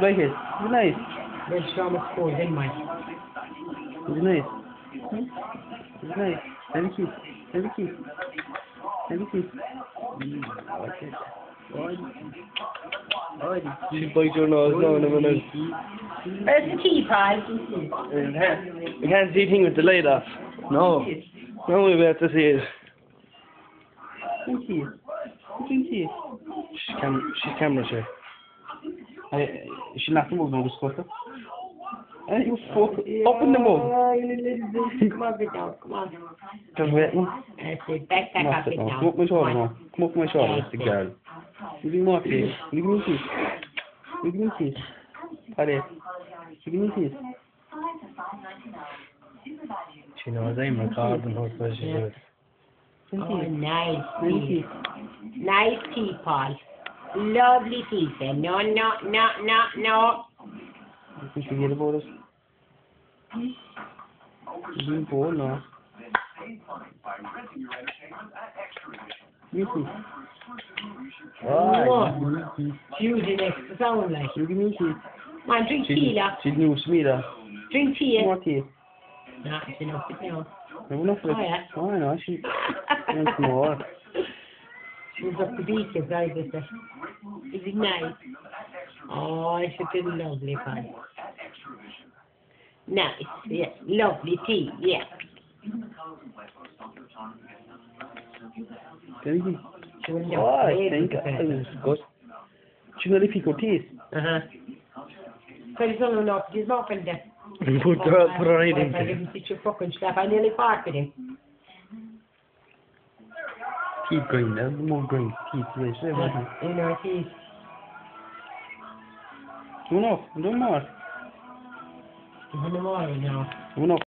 like it? Is it nice? Let's show him a score, then, Mike. Is it nice? Is it nice? Have a kiss. Have a kiss. Have a kiss. Like it. She bites your nose now in a minute. Where's the teapot? We can't see things with the light off. No. No, we have to see it. You can see it. You can see it. She's camera shy. She'll not move now, this quarter. Hey, you fuck. Open the mouth. Come on, get down. Come on. Just wait, man. That's it. Back up it now. Come up my shoulder now. Come up my shoulder, it's the girl. Give me more kiss. Give me a kiss. Give me a kiss. Paddy. Give me a kiss. She knows I'm recording her, so she does. Oh, nice teeth. Nice teeth, Paul. Lovely teeth. No. You think you get about us? You doing bored now? You see? Oh, using extra sound like. You give me a kiss. Man, drink tea, lad. She's new to me, though. Drink tea. More tea. No, it's enough. Enough of it. Oh, yeah. Oh, I know. She wants more. She's up the beach, as I just said. Is it nice? Oh, it's a lovely fun. Nice, yes. Lovely tea, yeah. Thank you. Oh, I think that was good. She really pick her teeth. Because it's only enough, she's open there. Put her right I into it. didn't sit your fucking slap. I nearly farted him. Keep going, there's more going. Keep going. You know, he's... Do more. He's in the morning now. Do more.